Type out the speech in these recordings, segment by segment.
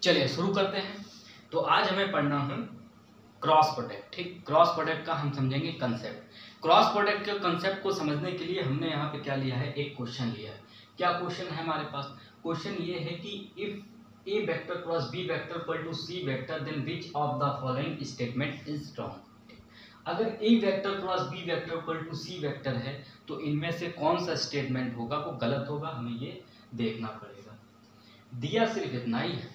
चलिए शुरू करते हैं। तो आज हमें पढ़ना है क्रॉस प्रोडक्ट। ठीक, क्रॉस प्रोडक्ट का हम समझेंगे कंसेप्ट। क्रॉस प्रोडक्ट के कंसेप्ट को समझने के लिए हमने यहाँ पे क्या लिया है, एक क्वेश्चन लिया है। क्या क्वेश्चन है हमारे पास? क्वेश्चन ये है कि if A vector cross B vector equal to C vector then which of the following statement is wrong. अगर A vector cross B vector equal to C vector है तो इनमें से कौन सा स्टेटमेंट होगा वो गलत होगा, हमें ये देखना पड़ेगा। दिया सिर्फ इतना ही है,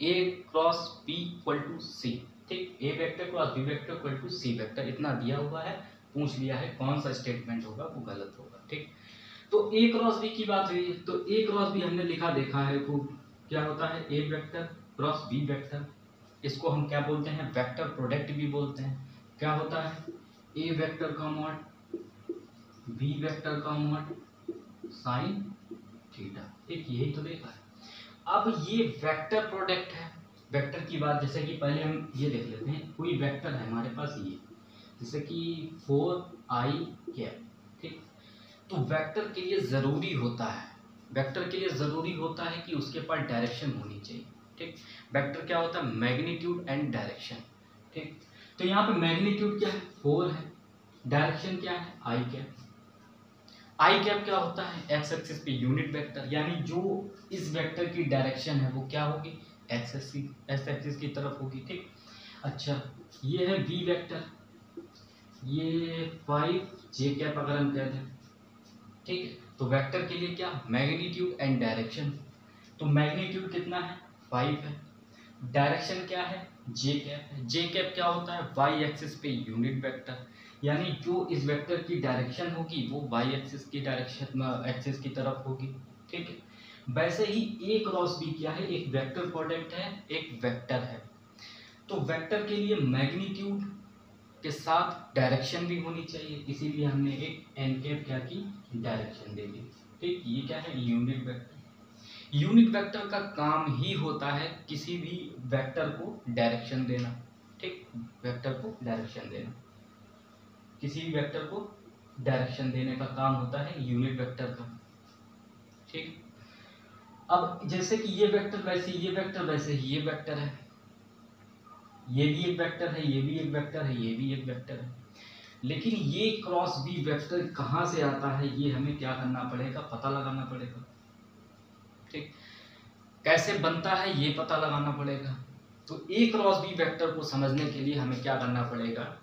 A cross B equal to C. ठीक, A vector cross B vector equal to C vector इतना दिया हुआ है, पूछ लिया है कौन सा स्टेटमेंट होगा वो गलत होगा। ठीक, तो ए क्रॉस बी की बात हुई तो ए क्रॉस बी हमने लिखा देखा है वो क्या होता है, A vector cross B vector. इसको हम क्या बोलते हैं, वेक्टर प्रोडक्ट भी बोलते हैं। क्या होता है, ए वेक्टर का मॉड बी वेक्टर का मॉड साइन थीटा। ठीक, यही तो देखा है। अब ये वेक्टर प्रोडक्ट है। वेक्टर की बात जैसे कि पहले हम ये देख लेते हैं, कोई वेक्टर है हमारे पास ये, जैसे कि 4i कैप। ठीक, तो वेक्टर के लिए ज़रूरी होता है, वेक्टर के लिए ज़रूरी होता है कि उसके पास डायरेक्शन होनी चाहिए। ठीक, वेक्टर क्या होता है, मैग्नीट्यूड एंड डायरेक्शन। ठीक, तो यहाँ पे मैग्नीट्यूड क्या है, 4 है, डायरेक्शन क्या है, आई कैप। आई कैप क्या होता है, एक्स एक्सिस पे यूनिट वेक्टर, यानी जो इस वेक्टर की डायरेक्शन है वो क्या होगी, एक्स एक्सिस की तरफ होगी। ठीक, अच्छा ये है बी वेक्टर, ये 5j कैप अगर हम कह दें। ठीक है, तो वेक्टर के लिए क्या, मैग्नीट्यूड एंड डायरेक्शन। तो मैग्नीट्यूड कितना है, 5 है, डायरेक्शन क्या है, जे कैप है। जे कैप क्या होता है, वाई एक्सिस पे यूनिट वेक्टर, यानी जो इस वेक्टर की डायरेक्शन होगी वो वाई एक्सिस की डायरेक्शन एक्सिस की तरफ होगी। ठीक है, वैसे ही ए क्रॉस बी क्या है, एक वेक्टर प्रोडक्ट है, एक वेक्टर है। तो वेक्टर के लिए मैग्नीट्यूड के साथ डायरेक्शन भी होनी चाहिए, इसीलिए हमने एक एन कैप क्या की, डायरेक्शन दे दी। ठीक, ये क्या है, यूनिट वेक्टर। यूनिट वेक्टर का काम ही होता है किसी भी वेक्टर को डायरेक्शन देना। ठीक, वेक्टर को डायरेक्शन देना, किसी भी वेक्टर को डायरेक्शन देने का काम होता है यूनिट वेक्टर का। ठीक, अब जैसे कि ये वेक्टर वैसे ये वेक्टर वैसे ही ये वेक्टर है, ये भी एक वेक्टर है, ये भी एक वेक्टर है, ये भी एक वेक्टर है। लेकिन ये क्रॉस बी वेक्टर कहाँ से आता है ये हमें क्या करना पड़ेगा, पता लगाना पड़ेगा। ठीक, कैसे बनता है ये पता लगाना पड़ेगा। तो ए क्रॉस बी वेक्टर को समझने के लिए हमें क्या करना पड़ेगा,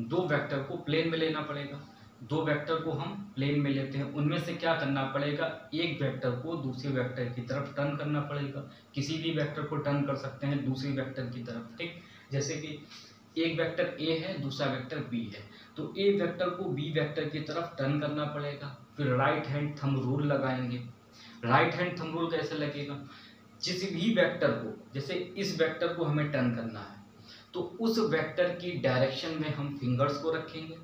दो वेक्टर को प्लेन में लेना पड़ेगा। दो वेक्टर को हम प्लेन में लेते हैं, उनमें से क्या करना पड़ेगा, एक वेक्टर को दूसरे वेक्टर की तरफ टर्न करना पड़ेगा। किसी भी वेक्टर को टर्न कर सकते हैं दूसरी वेक्टर की तरफ। ठीक, जैसे कि एक वेक्टर ए है, दूसरा वेक्टर बी है, तो ए वेक्टर को बी वेक्टर की तरफ टर्न करना पड़ेगा। फिर राइट हैंड थंब रूल लगाएंगे। राइट हैंड थंब रूल कैसे लगेगा, जिस भी वेक्टर को, जैसे इस वेक्टर को हमें टर्न करना है तो उस वेक्टर की डायरेक्शन में हम फिंगर्स को रखेंगे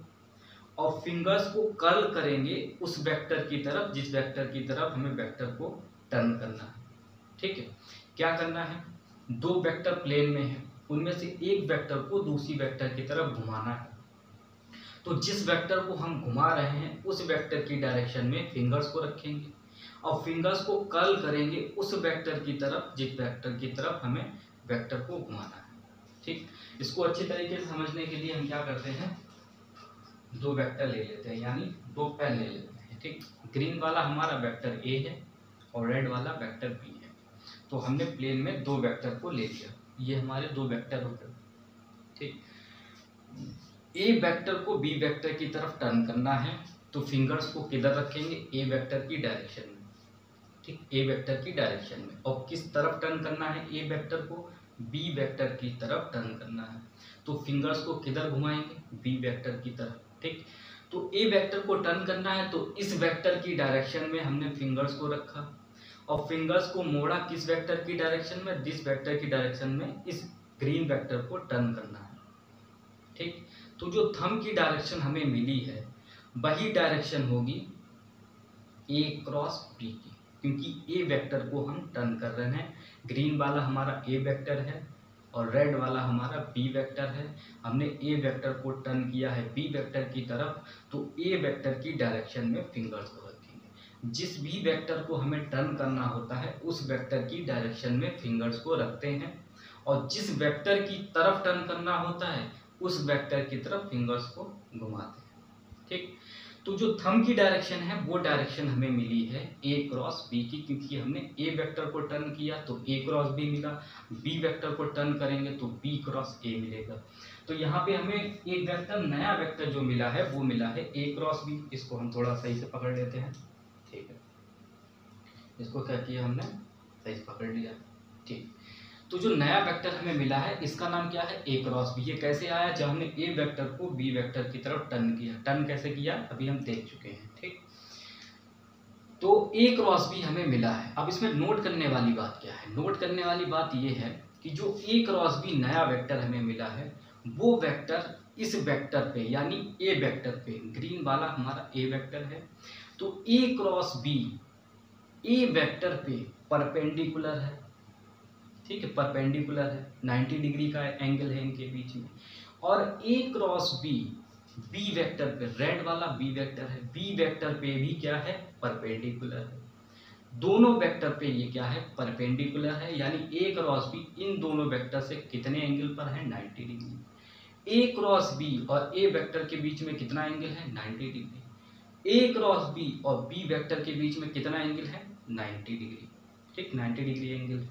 और फिंगर्स को कर्ल करेंगे उस वेक्टर की तरफ जिस वेक्टर की तरफ हमें वेक्टर को टर्न करना है। ठीक है, क्या करना है, दो वेक्टर प्लेन में है, उनमें से एक वेक्टर को दूसरी वेक्टर की तरफ घुमाना है। तो जिस वेक्टर को हम घुमा रहे हैं उस वेक्टर की डायरेक्शन में फिंगर्स को रखेंगे और फिंगर्स को कर्ल करेंगे उस वेक्टर की तरफ जिस वेक्टर की तरफ हमें वेक्टर को घुमाना है। ठीक, इसको अच्छी तरीके से समझने के लिए हम क्या करते हैं, दो वेक्टर ले लेते हैं, यानी दो पेन ले लेते हैं। ठीक, ग्रीन वाला हमारा वेक्टर ए है और रेड वाला वेक्टर बी है। तो हमने प्लेन में दो वेक्टर को ले लिया, ये हमारे दो वेक्टर हो गए। ठीक, ए वेक्टर को बी वेक्टर की तरफ टर्न करना है तो फिंगर्स को किधर रखेंगे, ए वेक्टर की डायरेक्शन में। ठीक, ए वेक्टर की डायरेक्शन में, और किस तरफ टर्न करना है, ए वेक्टर को बी वेक्टर की तरफ टर्न करना है तो फिंगर्स को किधर घुमाएंगे, बी वेक्टर की तरफ। ठीक, तो ए वेक्टर को टर्न करना है तो इस वेक्टर की डायरेक्शन में हमने फिंगर्स को रखा और फिंगर्स को मोड़ा किस वेक्टर की डायरेक्शन में, दिस वेक्टर की डायरेक्शन में इस ग्रीन वेक्टर को टर्न करना है। ठीक, तो जो थंब की डायरेक्शन हमें मिली है वही डायरेक्शन होगी ए क्रॉस बी की, क्योंकि ए वेक्टर को हम टर्न कर रहे हैं। ग्रीन वाला हमारा ए वेक्टर है और रेड वाला हमारा बी वेक्टर है। हमने ए वेक्टर को टर्न किया है बी वेक्टर की तरफ तो ए वेक्टर की डायरेक्शन में फिंगर्स को रखेंगे। जिस भी वेक्टर को हमें टर्न करना होता है उस वेक्टर की डायरेक्शन में फिंगर्स को रखते हैं, और जिस वेक्टर की तरफ टर्न करना होता है उस वेक्टर की तरफ फिंगर्स को घुमाते हैं। ठीक, तो जो थंब की डायरेक्शन है वो डायरेक्शन हमें मिली है A क्रॉस B की, क्योंकि हमने A वेक्टर को टर्न किया तो A क्रॉस B मिला, B वेक्टर को टर्न करेंगे तो B क्रॉस A मिलेगा। तो यहाँ पे हमें एक वेक्टर, नया वेक्टर जो मिला है वो मिला है A क्रॉस B। इसको हम थोड़ा सही से पकड़ लेते हैं। ठीक है, इसको क्या किया हमने, सही से पकड़ लिया। ठीक, तो जो नया वेक्टर हमें मिला है इसका नाम क्या है, A क्रॉस B। ये कैसे आया, जब हमने A वेक्टर को B वेक्टर की तरफ टर्न किया। टर्न कैसे किया अभी हम देख चुके हैं। ठीक, तो A क्रॉस B हमें मिला है। अब इसमें नोट करने वाली बात क्या है, नोट करने वाली बात ये है कि जो A क्रॉस B नया वेक्टर हमें मिला है वो वेक्टर इस वेक्टर पे यानी A वेक्टर पे, ग्रीन वाला हमारा A वेक्टर है, तो A cross B A vector पे परपेंडिकुलर है। ठीक है, परपेंडिकुलर है, 90 डिग्री का एंगल है इनके बीच में। और A cross B B vector पे, रेड वाला B वेक्टर है, B वेक्टर पे भी क्या है, परपेंडिकुलर है। दोनों वेक्टर पे ये क्या है, परपेंडिकुलर है, यानी A क्रॉस B इन दोनों वेक्टर से कितने एंगल पर है, 90 डिग्री। A क्रॉस B और A वेक्टर के बीच में कितना एंगल है, 90 डिग्री। A क्रॉस B और B वेक्टर के बीच में कितना एंगल है, 90 डिग्री। ठीक, 90 डिग्री एंगल।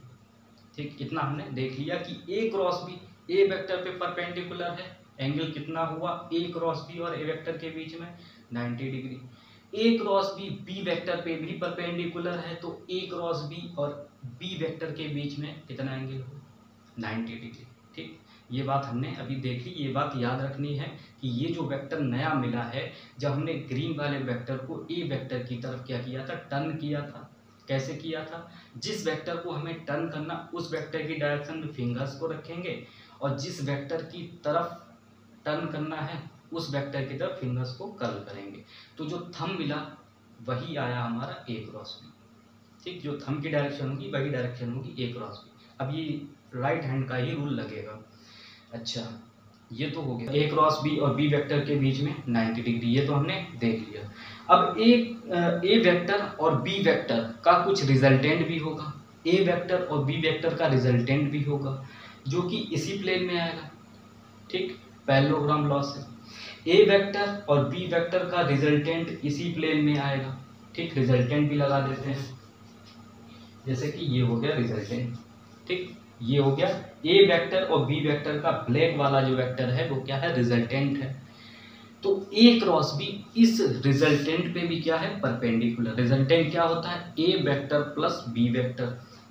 ठीक, इतना हमने देख लिया कि A cross B A vector पे परपेंडिकुलर है, एंगल कितना हुआ A क्रॉस B और A वेक्टर के बीच में, 90 degree. A cross B B vector पे भी परपेंडिकुलर है, तो A क्रॉस B और B वेक्टर के बीच में कितना एंगल हो, 90 डिग्री। ठीक, ये बात हमने अभी देख ली। ये बात याद रखनी है कि ये जो वेक्टर नया मिला है, जब हमने ग्रीन वाले वेक्टर को A वेक्टर की तरफ क्या किया था, टर्न किया था। कैसे किया था, जिस वेक्टर को हमें टर्न करना उस वेक्टर की डायरेक्शन में फिंगर्स को रखेंगे, और जिस वेक्टर की तरफ टर्न करना है उस वेक्टर की तरफ फिंगर्स को कर्ल करेंगे। तो जो थंब मिला वही आया हमारा A क्रॉस B। ठीक, जो थंब की डायरेक्शन होगी वही डायरेक्शन होगी A क्रॉस B। अब ये राइट हैंड का ही रूल लगेगा। अच्छा, ये तो हो गया A क्रॉस B और B वेक्टर के बीच में 90 डिग्री, ये तो हमने देख लिया। अब A वेक्टर और B वेक्टर का कुछ रिजल्टेंट भी होगा, A वेक्टर और B वेक्टर का रिजल्टेंट भी होगा, जो कि इसी प्लेन में आएगा। ठीक, पैरेललोग्राम लॉ से A वेक्टर और B वेक्टर का रिजल्टेंट इसी प्लेन में आएगा। ठीक, रिजल्टेंट भी लगा देते हैं, जैसे कि ये हो गया रिजल्टेंट। ठीक, ये हो गया A वेक्टर और B वेक्टर का ब्लैक वाला जो वेक्टर है वो क्या है, रिजल्टेंट है। तो A क्रॉस B इस रिजल्टेंट पे भी क्या है, परपेंडिकुलर। रिजल्टेंट क्या होता है, A vector plus B vector.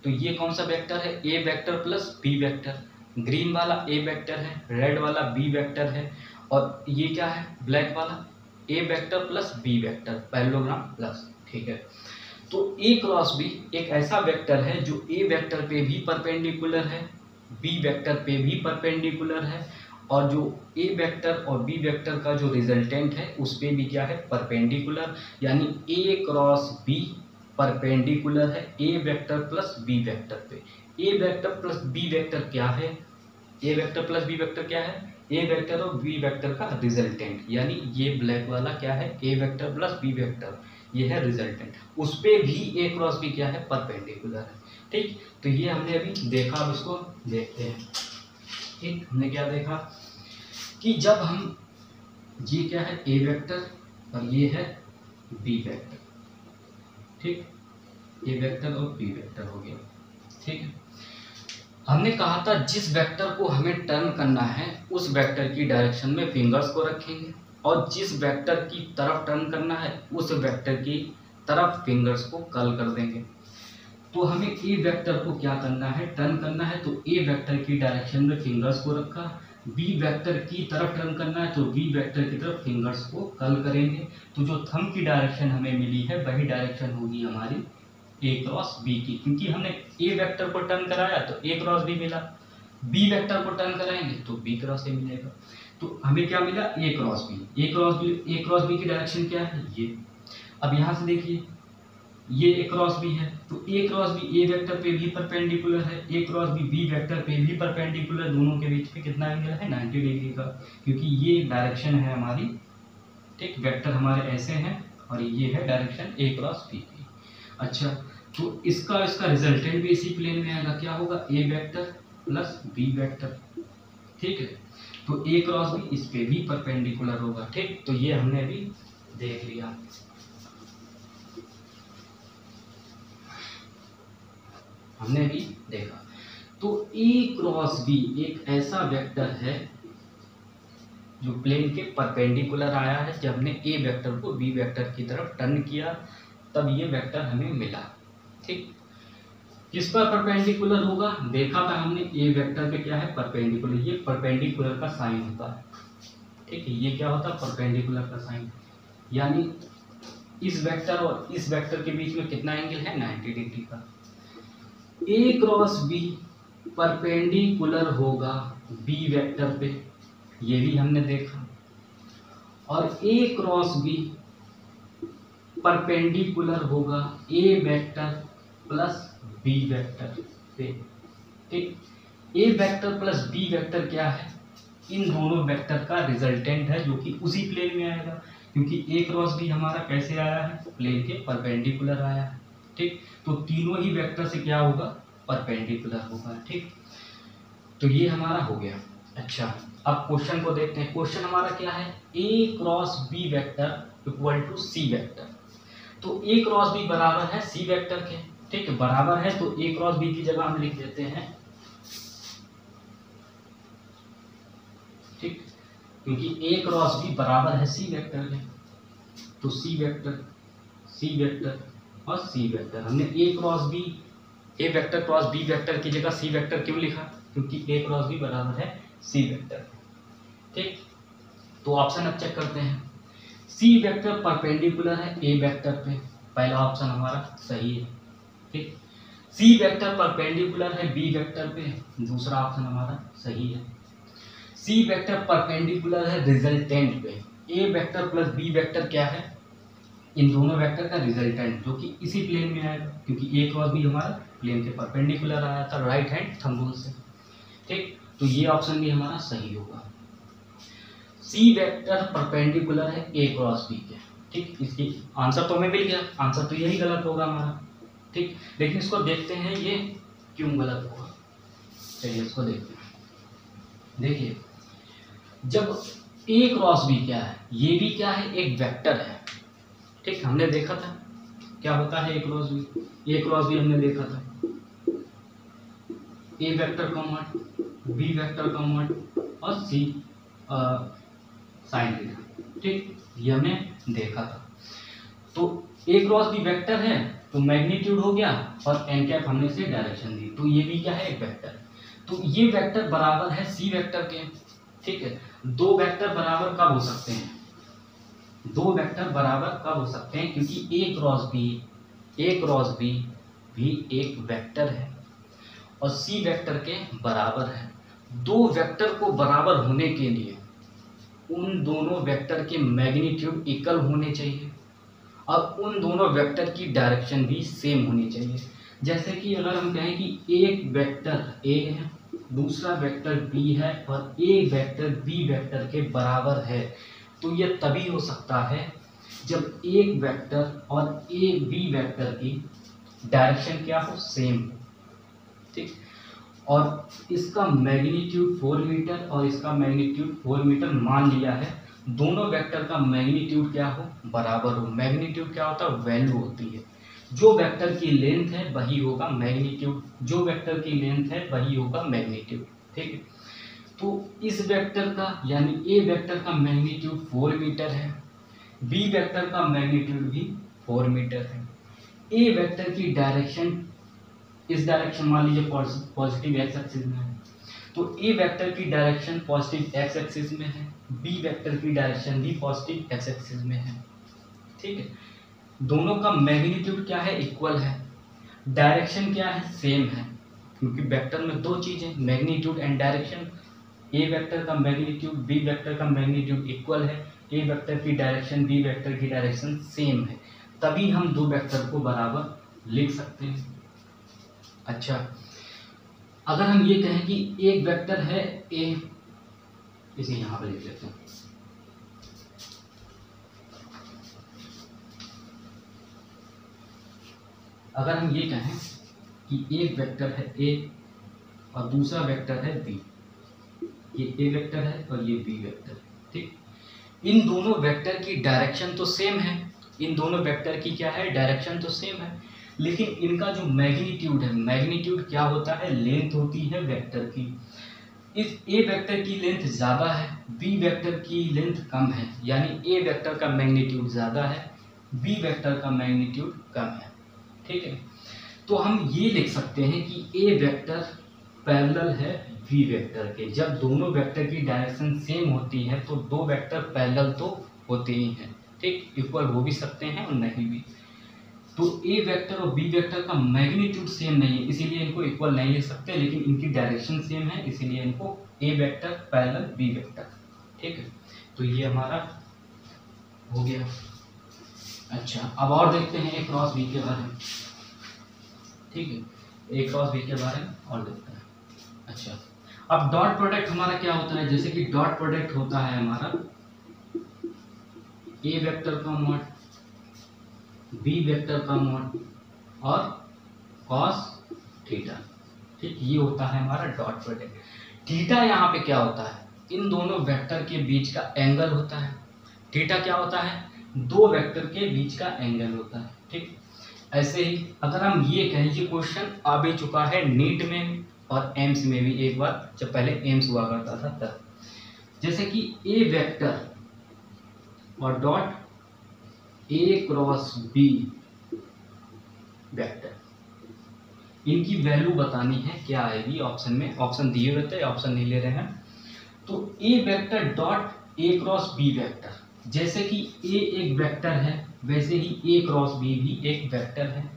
तो ये कौन सा वेक्टर है, A vector plus B vector. Green वाला A वेक्टर है, रेड वाला B वेक्टर है, और ये क्या है, ब्लैक वाला A vector plus B vector, parallelogram plus. ठीक है, तो A क्रॉस B एक ऐसा वेक्टर है जो A वेक्टर पे भी परपेंडिकुलर है, B वेक्टर पे भी परपेंडिकुलर है, और जो A वेक्टर और B वेक्टर का जो रिजल्टेंट है उस पे भी क्या है, परपेंडिकुलर। यानी A क्रॉस B परपेंडिकुलर है A vector plus B vector पे। A vector plus B vector क्या है, A vector plus B vector क्या है, A वेक्टर और B वेक्टर का रिजल्टेंट, यानी ये ब्लैक वाला क्या है, A vector plus B vector, ये है रिजल्टेंट। उस पे भी A क्रॉस B क्या है, परपेंडिकुलर है। ठीक, तो ये हमने अभी देखा, अब इसको देखते हैं। ठीक, हमने क्या देखा कि जब हम, ये क्या है A वेक्टर और ये है B वेक्टर। ठीक, A वेक्टर और B वेक्टर हो गया। ठीक है, हमने कहा था जिस वेक्टर को हमें टर्न करना है उस वेक्टर की डायरेक्शन में फिंगर्स को रखेंगे, और जिस वेक्टर की तरफ टर्न करना है उस वेक्टर की तरफ फिंगर्स को कर्ल कर देंगे। तो हमें A वेक्टर को क्या करना है, टर्न करना है, तो A वेक्टर की डायरेक्शन में फिंगर्स को रखा। B वेक्टर की तरफ टर्न करना है तो B वेक्टर की तरफ फिंगर्स को कर्ल करेंगे। तो जो थंब की डायरेक्शन हमें मिली है वही डायरेक्शन होगी हमारी A क्रॉस B की, क्योंकि हमने A वेक्टर को टर्न कराया तो A क्रॉस B मिला, B वेक्टर को टर्न कराएंगे तो B क्रॉस A मिलेगा। तो हमें क्या मिला, A cross B। A cross B की डायरेक्शन क्या है, ये। अब यहाँ से देखिए, ये A क्रॉस B है, तो A cross B A vector पे भी परपेंडिकुलर है, A cross B B vector पे भी परपेंडिकुलर। दोनों के बीच में कितना एंगल है, 90 डिग्री का, क्योंकि ये डायरेक्शन है हमारी। ठीक, वेक्टर हमारे ऐसे हैं और ये है डायरेक्शन ए क्रॉस बी की। अच्छा, तो इसका रिजल्टेंट भी इसी प्लेन में आएगा, क्या होगा, ए वेक्टर प्लस बी वेक्टर, ठीक है। तो ए क्रॉस बी इस पे भी परपेंडिकुलर होगा, ठीक। तो ये हमने अभी देख लिया। हमने भी देखा। तो ए क्रॉस बी एक ऐसा वेक्टर है जो प्लेन के परपेंडिकुलर आया है। जब हमने ए वेक्टर को बी वेक्टर की तरफ टर्न किया तब ये वेक्टर हमें मिला, ठीक। किस पर परपेंडिकुलर होगा, देखा था हमने, ए वेक्टर पे क्या है, परपेंडिकुलर। ये परपेंडिकुलर का साइन होता है, ठीक है। ये क्या होता है, परपेंडिकुलर का साइन। यानी इस वेक्टर और इस वेक्टर के बीच में कितना एंगल है, 90 डिग्री का। ए क्रॉस बी परपेंडिकुलर होगा बी वेक्टर पे, ये भी हमने देखा। और ए क्रॉस बी परपेंडिकुलर होगा ए वेक्टर प्लस बी वेक्टर पे, ठीक। A vector plus B vector क्या है, इन दोनों वेक्टर का रिजल्टेंट है, जो कि उसी प्लेन में आएगा, क्योंकि ए क्रॉस बी हमारा कैसे आया है, प्लेन के परपेंडिकुलर आया है, ठीक। तो तीनों ही वेक्टर से क्या होगा, परपेंडिकुलर होगा, ठीक। तो ये हमारा हो गया। अच्छा, अब क्वेश्चन को देखते हैं। क्वेश्चन हमारा क्या है, A cross B vector equal to C vector. तो ए क्रॉस बी बराबर है सी वेक्टर के, ठीक है। बराबर है तो ए क्रॉस बी की जगह हम लिख देते हैं, ठीक, क्योंकि ए क्रॉस बी बराबर है सी वेक्टर के। तो सी वेक्टर और सी वेक्टर, हमने ए वेक्टर क्रॉस बी वेक्टर की जगह सी वेक्टर क्यों लिखा, क्योंकि ए क्रॉस बी बराबर है सी वेक्टर, ठीक। तो ऑप्शन अब चेक करते हैं। सी वेक्टर परपेंडिकुलर है ए वेक्टर पे, पहला ऑप्शन हमारा सही है, ठीक। सी वेक्टर परपेंडिकुलर है बी वेक्टर पे, दूसरा ऑप्शन हमारा सही है। सी वेक्टर परपेंडिकुलर है रिजल्टेंट पे, ए वेक्टर प्लस बी वेक्टर क्या है, इन दोनों वेक्टर का रिजल्टेंट, जो कि इसी प्लेन में आएगा, क्योंकि ए क्रॉस बी हमारा प्लेन के परपेंडिकुलर आया था राइट हैंड थंब रूल से, ठीक। तो ये ऑप्शन भी हमारा सही होगा। सी वेक्टर परपेंडिकुलर है ए क्रॉस बी के, ठीक। इसकी आंसर तो हमें मिल गया, आंसर तो यही गलत होगा हमारा, ठीक। लेकिन इसको देखते हैं ये क्यों गलत होगा। चलिए इसको देखते हैं। देखिए, जब ए क्रॉस बी क्या है, ये भी क्या है, एक वेक्टर है, ठीक। हमने देखा था क्या होता है ए क्रॉस बी हमने देखा था, A vector common, B vector common और सी साइन थीटा, ठीक। ये हमने देखा था। तो ए क्रॉस बी वेक्टर है तो मैग्नीट्यूड हो गया और एन कैप हमने से डायरेक्शन दी, तो ये भी क्या है, एक वेक्टर। तो ये वेक्टर बराबर है सी वेक्टर के, ठीक है। दो वेक्टर बराबर कब हो सकते हैं, क्योंकि ए क्रॉस बी भी एक वेक्टर है और सी वेक्टर के बराबर है। दो वेक्टर को बराबर होने के लिए उन दोनों वेक्टर के मैग्नीट्यूड इक्वल होने चाहिए और उन दोनों वेक्टर की डायरेक्शन भी सेम होनी चाहिए। जैसे कि अगर हम कहें कि एक वेक्टर ए है, दूसरा वेक्टर बी है और ए वेक्टर बी वेक्टर के बराबर है, तो यह तभी हो सकता है जब एक वेक्टर और ए बी वेक्टर की डायरेक्शन क्या हो, सेम हो, ठीक। और इसका मैग्नीट्यूड 4 मीटर और इसका मैग्नीट्यूड 4 मीटर मान लिया है, दोनों वेक्टर का मैग्नीट्यूड क्या हो, बराबर हो। मैग्नीट्यूड क्या होता है, वैल्यू होती है। जो वेक्टर की लेंथ है वही होगा मैग्नीट्यूड, ठीक है। तो इस वेक्टर का यानी ए वेक्टर का मैग्नीट्यूड 4 मीटर है, बी वेक्टर का मैग्नीट्यूड भी 4 मीटर है। ए वेक्टर की डायरेक्शन इस डायरेक्शन मान लीजिए पॉजिटिव एक्स एक्सिस में है, तो ए वेक्टर की डायरेक्शन पॉजिटिव एक्स एक्सिस में है, बी वेक्टर की डायरेक्शन भी पॉजिटिव एक्स एक्सिस में है, ठीक है। दोनों का मैग्नीट्यूड क्या है, इक्वल है। डायरेक्शन क्या है, सेम है, क्योंकि वेक्टर में दो चीजें, magnitude and direction. A vector का मैग्नीट्यूड बी वेक्टर का मैग्नीट्यूड इक्वल है, ए वेक्टर की डायरेक्शन बी वेक्टर की डायरेक्शन सेम है, तभी हम दो वेक्टर को बराबर लिख सकते हैं। अच्छा, अगर हम ये कहें कि एक वेक्टर है ए, इसे यहां पर लिख लेते हैं, अगर हम ये कहें कि एक वेक्टर है ए और दूसरा वेक्टर है बी, ये ए वेक्टर है और ये बी वेक्टर है, ठीक। इन दोनों वेक्टर की डायरेक्शन तो सेम है, इन दोनों वेक्टर की क्या है, डायरेक्शन तो सेम है, लेकिन इनका जो मैग्नीट्यूड है, मैग्नीट्यूड क्या होता है, लेंथ होती है वेक्टर की। इस ए वेक्टर की लेंथ ज़्यादा है, बी वेक्टर की लेंथ कम है, यानी ए वेक्टर का मैग्नीट्यूड ज़्यादा है, बी वेक्टर का मैग्नीट्यूड कम है, ठीक है। तो हम ये लिख सकते हैं कि ए वेक्टर पैरेलल है वी वेक्टर के। जब दोनों वेक्टर की डायरेक्शन सेम होती है तो दो वेक्टर पैरेलल तो होते ही हैं, ठीक, इक्वल हो भी सकते हैं और नहीं भी। तो ए वेक्टर और बी वेक्टर का मैग्नीट्यूड सेम नहीं है, इसीलिए इनको इक्वल नहीं लिख सकते, लेकिन इनकी डायरेक्शन सेम है, इसीलिए इनको ए वेक्टर पैरेलल बी वेक्टर, ठीक है। तो ये हमारा हो गया। अच्छा, अब और देखते हैं ए क्रॉस बी के बारे में, ठीक है, ए क्रॉस बी के बारे में और देखते हैं। अच्छा, अब डॉट प्रोडक्ट हमारा क्या होता है, जैसे कि डॉट प्रोडक्ट होता है हमारा ए वेक्टर का मॉड, बी वेक्टर का मॉड और कॉस थीटा, ठीक, ये होता है हमारा डॉट प्रोडक्ट। थीटा यहाँ पे क्या होता है, इन दोनों वेक्टर के बीच का एंगल होता है। थीटा क्या होता है, दो वेक्टर के बीच का एंगल होता है, ठीक। ऐसे ही अगर हम ये कहें, ये क्वेश्चन आ भी चुका है नीट में और एम्स में भी एक बार, जब पहले एम्स हुआ करता था तब, जैसे कि ए वेक्टर और dot A cross B vector, इनकी वैल्यू बतानी है, क्या आएगी ऑप्शन में, ऑप्शन दिए रहते हैं, ऑप्शन नहीं ले रहे हैं। तो A vector dot A cross B vector, जैसे कि ए एक वेक्टर है वैसे ही ए क्रॉस बी भी एक वेक्टर है,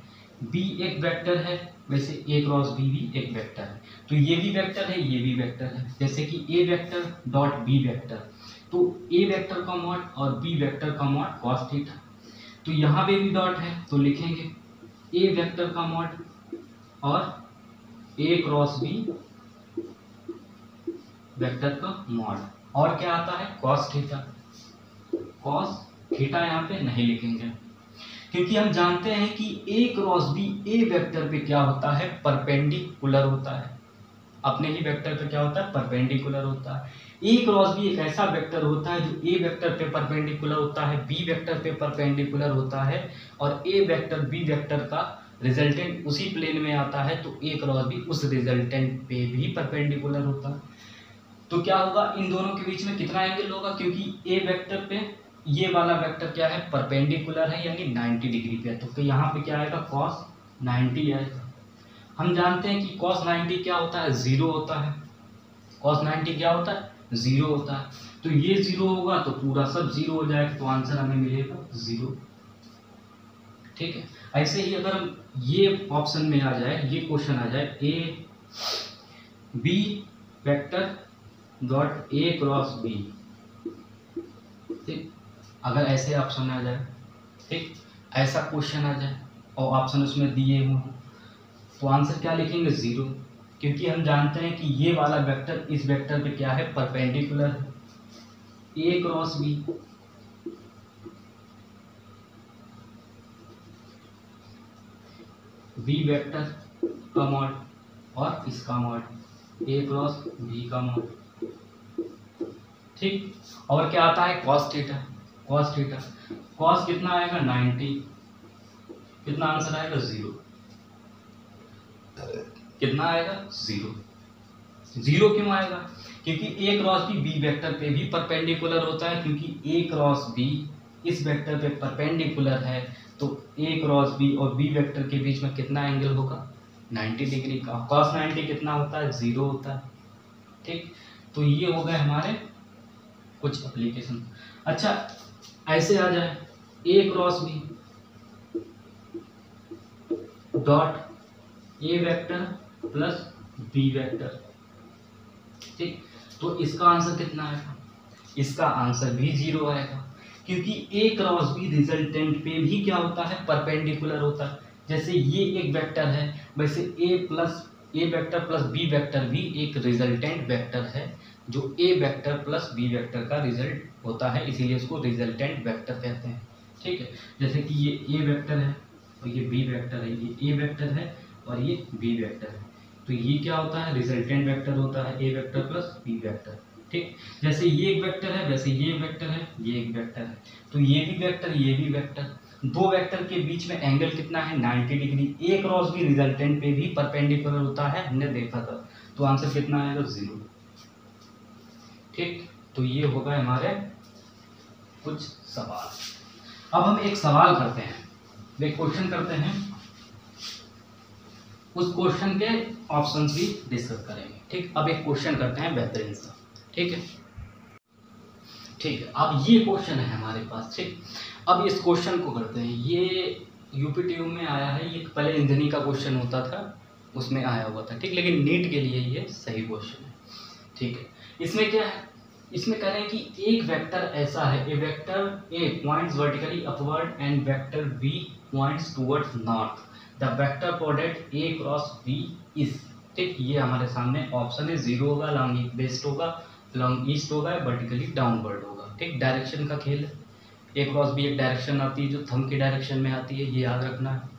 बी एक वेक्टर है वैसे ए क्रॉस बी भी एक वेक्टर है। तो ये भी वेक्टर है, ये भी वेक्टर है, जैसे कि A vector dot B vector, तो ए वेक्टर का मॉड और बी वेक्टर का मॉड कॉस थीटा। तो यहाँ पे भी डॉट है तो लिखेंगे ए वेक्टर का मॉड और ए क्रॉस बी वेक्टर का मॉड, और क्या आता है कॉस थीटा। कॉस थीटा यहाँ पे नहीं लिखेंगे, क्योंकि हम जानते हैं कि ए क्रॉस बी ए वेक्टर पे क्या होता है, परपेंडिकुलर होता है, अपने ही वेक्टर पे क्या होता है, परपेंडिकुलर होता है। ए क्रॉस बी एक ऐसा वेक्टर होता है जो ए वेक्टर पे परपेंडिकुलर होता है, बी वेक्टर पे परपेंडिकुलर होता है, और ए वेक्टर बी वेक्टर का रिजल्टेंट उसी प्लेन में आता है, तो ए क्रॉस बी उस रिजल्टेंट पे भी परपेंडिकुलर होता है। तो क्या होगा, इन दोनों के बीच में कितना एंगल होगा, क्योंकि ए वेक्टर पे ये वाला वेक्टर क्या है, परपेंडिकुलर है, यानी 90 डिग्री पे है, तो यहाँ पे क्या आएगा, कॉस 90 आएगा। हम जानते हैं कि cos 90 क्या होता है, जीरो होता है, cos 90 क्या होता है, जीरो होता है। तो ये जीरो होगा तो पूरा सब जीरो हो जाएगा, तो आंसर हमें मिलेगा जीरो, ठीक है। ऐसे ही अगर हम ये ऑप्शन में आ जाए, ये क्वेश्चन आ जाए A B vector dot A cross B, ठीक, अगर ऐसे ऑप्शन में आ जाए, ठीक, ऐसा क्वेश्चन आ जाए और ऑप्शन उसमें दिए हों, तो आंसर क्या लिखेंगे, जीरो, क्योंकि हम जानते हैं कि ये वाला वेक्टर इस वेक्टर पे क्या है, परपेंडिकुलर है, A cross B, B vector का मॉड और इसका मॉड ए क्रॉस बी का मॉड, ठीक। और क्या आता है cos theta, cos theta, cos कितना आएगा 90, कितना आंसर आएगा जीरो, कितना आएगा जीरो। जीरो क्यों आएगा, क्योंकि ए क्रॉस बी बी वेक्टर पे भी परपेंडिकुलर होता है, क्योंकि ए क्रॉस बी इस वेक्टर पे परपेंडिकुलर है, तो ए क्रॉस बी और बी वेक्टर के बीच में कितना एंगल होगा, 90 डिग्री का। कॉस 90 कितना होता है, जीरो होता है, ठीक। तो ये हो गए हमारे कुछ एप्लीकेशन। अच्छा, ऐसे आ जाए A cross B dot A vector plus B vector, ठीक, तो इसका आंसर कितना आएगा, इसका आंसर भी जीरो आएगा, क्योंकि ए क्रॉस बी रिजल्टेंट पे भी क्या होता है, परपेंडिकुलर होता है। जैसे ये एक वेक्टर है वैसे ए वेक्टर प्लस बी वेक्टर भी एक रिजल्टेंट वेक्टर है, जो ए वेक्टर प्लस बी वेक्टर का रिजल्ट होता है, इसीलिए इसको रिजल्टेंट वेक्टर कहते हैं, ठीक है। जैसे कि ये ए वेक्टर है और ये बी वेक्टर है, ये ए वेक्टर है और ये बी वेक्टर है। तो ये क्या होता है, रिजल्टेंट वेक्टर होता है A vector plus B vector. ठीक, जैसे ये एक वेक्टर है वैसे ये एक वेक्टर है, ये एक वेक्टर है, तो ये भी वेक्टर ये भी वेक्टर। दो वेक्टर के बीच में एंगल कितना है, 90 डिग्री। ए क्रॉस बी रिजल्टेंट पे भी परपेंडिकुलर होता है, हमने देखा था। तो आंसर कितना आएगा, 0। ठीक, तो ये होगा हमारे कुछ सवाल। अब हम एक सवाल करते हैं, एक क्वेश्चन करते हैं, उस क्वेश्चन के ऑप्शंस भी डिस्कस करेंगे। ठीक, अब एक क्वेश्चन करते हैं बेहतरीन सा। ठीक है, ठीक है, अब ये क्वेश्चन है हमारे पास। ठीक, अब इस क्वेश्चन को करते हैं। ये यूपीटीयू में आया है, ये पहले इंजीनियरिंग का क्वेश्चन होता था उसमें आया हुआ था। ठीक, लेकिन नीट के लिए ये सही क्वेश्चन है। ठीक है, इसमें क्या है, इसमें कह रहे हैं कि एक वेक्टर ऐसा है, A vector A points vertically upward and vector B points towards north, the vector product A cross B is. ठीक, ये हमारे सामने ऑप्शन है, 0 होगा, लॉन्ग वेस्ट होगा, लॉन्ग ईस्ट होगा, वर्टिकली डाउनवर्ड होगा। ठीक, डायरेक्शन का खेल है, ए क्रॉस बी एक डायरेक्शन आती है जो थंब की डायरेक्शन में आती है, ये याद रखना है।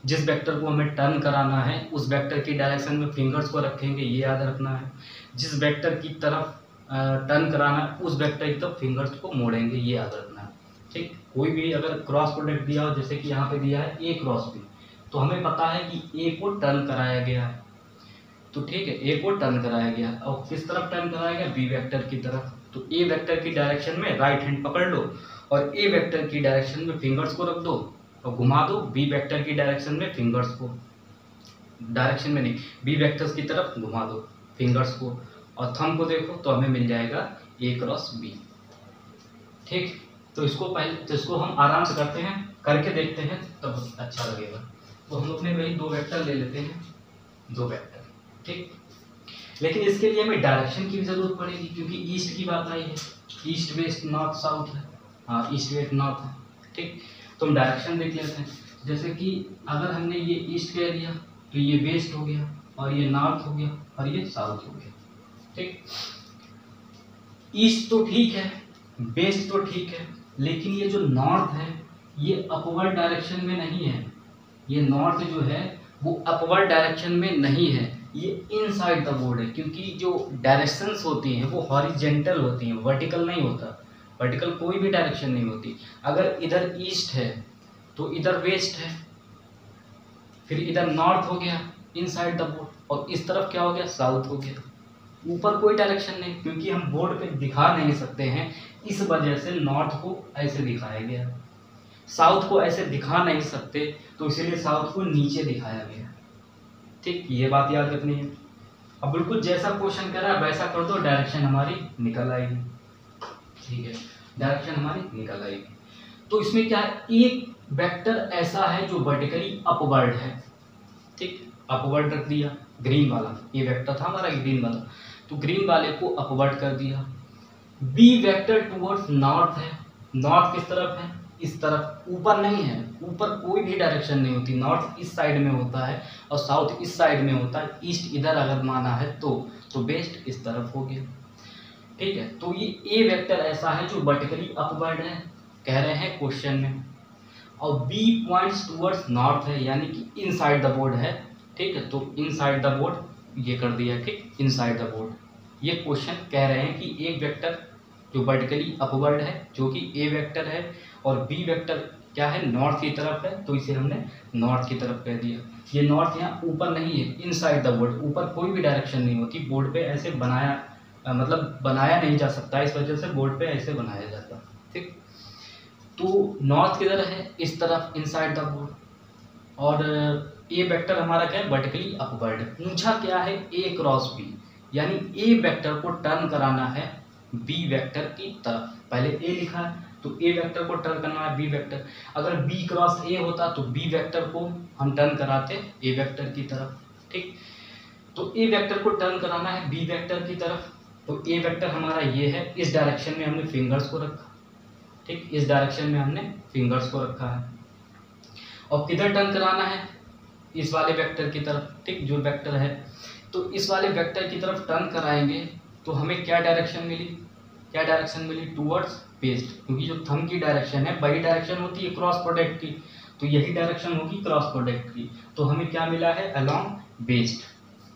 जिस वेक्टर को हमें टर्न कराना है उस वेक्टर की डायरेक्शन में फिंगर्स को रखेंगे, ये याद रखना है। जिस वेक्टर की तरफ टर्न कराना है उस वेक्टर की तरफ फिंगर्स को मोड़ेंगे, ये याद रखना है। ठीक, कोई भी अगर क्रॉस प्रोडक्ट दिया हो, जैसे कि यहाँ पे दिया है ए क्रॉस बी, तो हमें पता है कि ए को टर्न कराया गया है, तो ठीक है, ए को टर्न कराया गया और किस तरफ टर्न कराया गया, बी वेक्टर की तरफ। तो ए वेक्टर की डायरेक्शन में राइट हैंड पकड़ लो और ए वेक्टर की डायरेक्शन में फिंगर्स को रख दो और घुमा दो बी वेक्टर की डायरेक्शन में, फिंगर्स को डायरेक्शन में नहीं, बी वेक्टर्स की तरफ घुमा दो फिंगर्स को, और थंब को देखो तो हमें मिल जाएगा ए क्रॉस बी। ठीक, तो इसको हम आराम से करते हैं, करके देखते हैं तब अच्छा लगेगा। तो हम अपने वही दो वेक्टर ले लेते हैं, दो वेक्टर। ठीक, लेकिन इसके लिए हमें डायरेक्शन की भी जरूरत पड़ेगी, क्योंकि ईस्ट की बात आई है, ईस्ट वेस्ट नॉर्थ साउथ है, हाँ ईस्ट वेस्ट नॉर्थ है। ठीक, तो हम डायरेक्शन देख लेते हैं। जैसे कि अगर हमने ये ईस्ट कह दिया तो ये वेस्ट हो गया और ये नॉर्थ हो गया और ये साउथ हो गया। ठीक, ईस्ट तो ठीक है, वेस्ट तो ठीक है, लेकिन ये जो नॉर्थ है ये अपवर्ड डायरेक्शन में नहीं है। ये नॉर्थ जो है वो अपवर्ड डायरेक्शन में नहीं है, ये इनसाइड द बोर्ड है, क्योंकि जो डायरेक्शंस होती हैं वो हॉरिजेंटल होती हैं, वर्टिकल नहीं होता। वर्टिकल कोई भी डायरेक्शन नहीं होती। अगर इधर ईस्ट है तो इधर वेस्ट है, फिर इधर नॉर्थ हो गया इनसाइड द बोर्ड, और इस तरफ क्या हो गया, साउथ हो गया। ऊपर कोई डायरेक्शन नहीं, क्योंकि हम बोर्ड पे दिखा नहीं सकते हैं, इस वजह से नॉर्थ को ऐसे दिखाया गया, साउथ को ऐसे दिखा नहीं सकते तो इसीलिए साउथ को नीचे दिखाया गया। ठीक, ये बात याद रखनी है। अब बिल्कुल जैसा क्वेश्चन कह रहा है वैसा कर दो, डायरेक्शन हमारी निकल आएगी। ठीक है, डायरेक्शन हमारी निकल आएगी। तो इसमें क्या है, एक वेक्टर ऐसा है जो वर्टिकली अपवर्ड है। ठीक, अपवर्ड रख दिया, ग्रीन वाला, ये वेक्टर था हमारा ग्रीन वाला, तो ग्रीन वाले को अपवर्ड कर दिया। बी वेक्टर टुवर्ड्स नॉर्थ है, नॉर्थ किस तरफ है, इस तरफ, ऊपर नहीं है, ऊपर कोई भी डायरेक्शन नहीं होती। नॉर्थ इस साइड में होता है और साउथ इस साइड में होता है। ईस्ट इधर अगर माना है तो वेस्ट इस तरफ हो गया। ठीक है, तो ये ए वेक्टर ऐसा है जो वर्टिकली अपवर्ड है, कह रहे हैं क्वेश्चन में, और बी पॉइंट्स टुवर्ड्स नॉर्थ है, यानी कि इनसाइड द बोर्ड है। ठीक है, तो इनसाइड द बोर्ड ये कर दिया। ठीक, इनसाइड द बोर्ड, ये क्वेश्चन कह रहे हैं कि एक वेक्टर जो वर्टिकली अपवर्ड है जो कि ए वेक्टर है, और बी वेक्टर क्या है, नॉर्थ की तरफ है, तो इसे हमने नॉर्थ की तरफ कह दिया। ये नॉर्थ यहाँ ऊपर नहीं है, इनसाइड द बोर्ड, ऊपर कोई भी डायरेक्शन नहीं होती, बोर्ड पे ऐसे मतलब बनाया नहीं जा सकता, इस वजह से बोर्ड पे ऐसे बनाया जाता। ठीक, तो नॉर्थ किधर है, इस तरफ, इनसाइड द बोर्ड, और ए वेक्टर हमारा क्या है, वर्टिकली अपवर्ड है। पूछा क्या है, ए क्रॉस बी, यानी ए वेक्टर को टर्न कराना है बी वेक्टर की तरफ। पहले ए लिखा है तो ए वेक्टर को टर्न करना है बी वेक्टर। अगर बी क्रॉस ए होता तो बी वेक्टर को हम टर्न कराते ए वेक्टर की तरफ। ठीक, तो ए वेक्टर को टर्न कराना है बी वेक्टर की तरफ, तो ए वेक्टर हमारा ये है, इस डायरेक्शन में हमने फिंगर्स को रखा। ठीक, इस डायरेक्शन में हमने फिंगर्स को रखा है, और किधर टर्न कराना है, इस वाले वेक्टर की तरफ। ठीक, जो वेक्टर है, तो इस वाले वेक्टर की तरफ टर्न कराएंगे तो हमें क्या डायरेक्शन मिली, क्या डायरेक्शन मिली, टुवर्ड्स वेस्ट, क्योंकि जो थंब की डायरेक्शन है वही डायरेक्शन होती है क्रॉस प्रोडक्ट की। तो यही डायरेक्शन होगी क्रॉस प्रोडक्ट की। तो हमें क्या मिला है, अलोंग बेस्ड।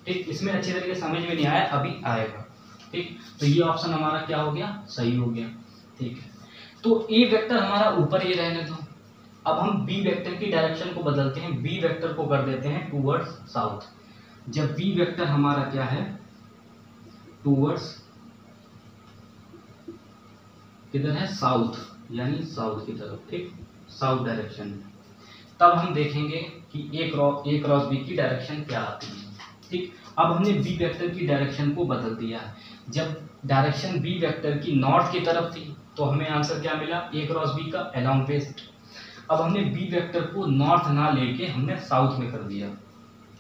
ठीक, इसमें अच्छी तरीके से समझ में नहीं आया, अभी आएगा। ठीक, तो ये ऑप्शन हमारा क्या हो गया, सही हो गया। ठीक है, तो ए वेक्टर हमारा ऊपर ही रहने दो। अब हम बी वेक्टर की डायरेक्शन को बदलते हैं, बी वेक्टर को कर देते हैं टूवर्ड्स साउथ। जब बी वेक्टर हमारा क्या है, टूवर्ड्स किधर है, साउथ, यानी साउथ की तरफ। ठीक, साउथ डायरेक्शन में, तब हम देखेंगे कि ए क्रॉस बी की डायरेक्शन क्या आती है। ठीक, अब हमने बी वेक्टर की डायरेक्शन को बदल दिया है। जब डायरेक्शन बी वेक्टर की नॉर्थ की तरफ थी तो हमें आंसर क्या मिला, ए क्रॉस बी का अलोंग वेस्ट। अब हमने बी वेक्टर को नॉर्थ ना लेके हमने साउथ में कर दिया।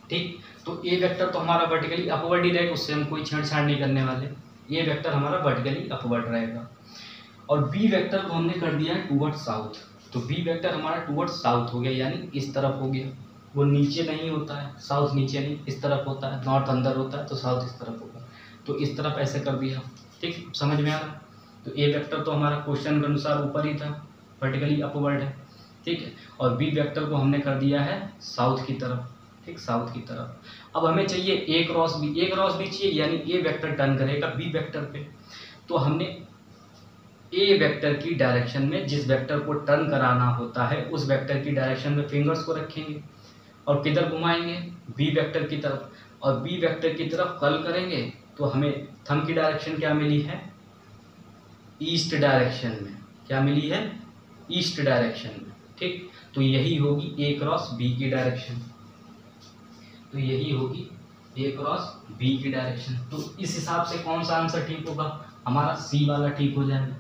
ठीक, तो ए वेक्टर तो हमारा वर्टिकली अपवर्ड ही रहेगा, उससे हम कोई छेड़छाड़ नहीं करने वाले। ए वेक्टर हमारा वर्टिकली अपवर्ड रहेगा और बी वेक्टर को हमने कर दिया है टूवर्ड साउथ। तो बी वेक्टर हमारा टूवर्ड साउथ हो गया, यानी इस तरफ हो गया। वो नीचे नहीं होता है, साउथ नीचे नहीं, इस तरफ होता है। नॉर्थ अंदर होता है तो साउथ इस तरफ होगा, तो इस तरफ ऐसे कर दिया। ठीक, समझ में आ रहा। तो ए वेक्टर तो हमारा क्वेश्चन के अनुसार ऊपर ही था, वर्टिकली अपवर्ड है। ठीक है, और बी वेक्टर को हमने कर दिया है साउथ की तरफ। ठीक, साउथ की तरफ। अब हमें चाहिए ए क्रॉस बी, ए क्रॉस बी चाहिए, यानी ए वेक्टर टर्न करेगा बी वेक्टर पे। तो हमने ए वेक्टर की डायरेक्शन में जिस वेक्टर को टर्न कराना होता है उस वेक्टर की डायरेक्शन में फिंगर्स को रखेंगे और किधर घुमाएंगे, बी वेक्टर की तरफ। और बी वेक्टर की तरफ कर्ल करेंगे तो हमें थंब की डायरेक्शन क्या मिली है, ईस्ट डायरेक्शन में। क्या मिली है, ईस्ट डायरेक्शन में। ठीक, तो यही होगी ए क्रॉस बी की डायरेक्शन। तो यही होगी ए क्रॉस बी की डायरेक्शन। तो इस हिसाब से कौन सा आंसर ठीक होगा, हमारा सी वाला ठीक हो जाएगा।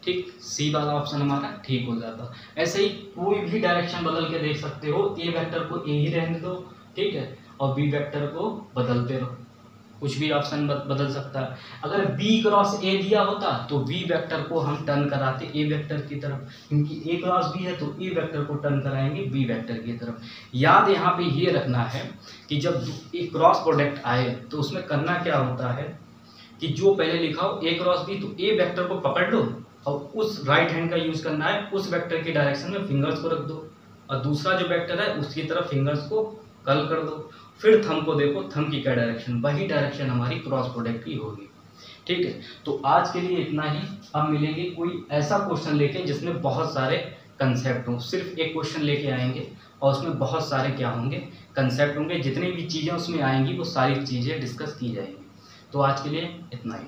ठीक, सी वाला ऑप्शन हमारा ठीक हो जाता। ऐसे ही कोई भी डायरेक्शन बदल के देख सकते हो, ए वेक्टर को ए ही रहने दो, ठीक है, और बी वेक्टर को बदलते रहो, कुछ भी ऑप्शन बदल सकता है। अगर बी क्रॉस ए दिया होता तो बी वेक्टर को हम टर्न कराते ए वेक्टर की तरफ, क्योंकि ए क्रॉस बी है तो ए वेक्टर को टर्न कराएंगे बी वेक्टर की तरफ। याद यहाँ पे ये रखना है कि जब ए क्रॉस प्रोडक्ट आए तो उसमें करना क्या होता है कि जो पहले लिखा हो ए क्रॉस बी, तो ए वेक्टर को पकड़ लो और उस राइट हैंड का यूज करना है, उस वेक्टर की डायरेक्शन में फिंगर्स को रख दो और दूसरा जो वेक्टर है उसकी तरफ फिंगर्स को कर्ल कर दो। फिर थंब को देखो, थंब की क्या डायरेक्शन, वही डायरेक्शन हमारी क्रॉस प्रोडक्ट की होगी। ठीक है, तो आज के लिए इतना ही। अब मिलेंगे कोई ऐसा क्वेश्चन लेके जिसमें बहुत सारे कंसेप्ट हों। सिर्फ एक क्वेश्चन लेके आएंगे और उसमें बहुत सारे क्या होंगे, कंसेप्ट होंगे। जितनी भी चीज़ें उसमें आएंगी वो सारी चीज़ें डिस्कस की जाएंगी। तो आज के लिए इतना ही।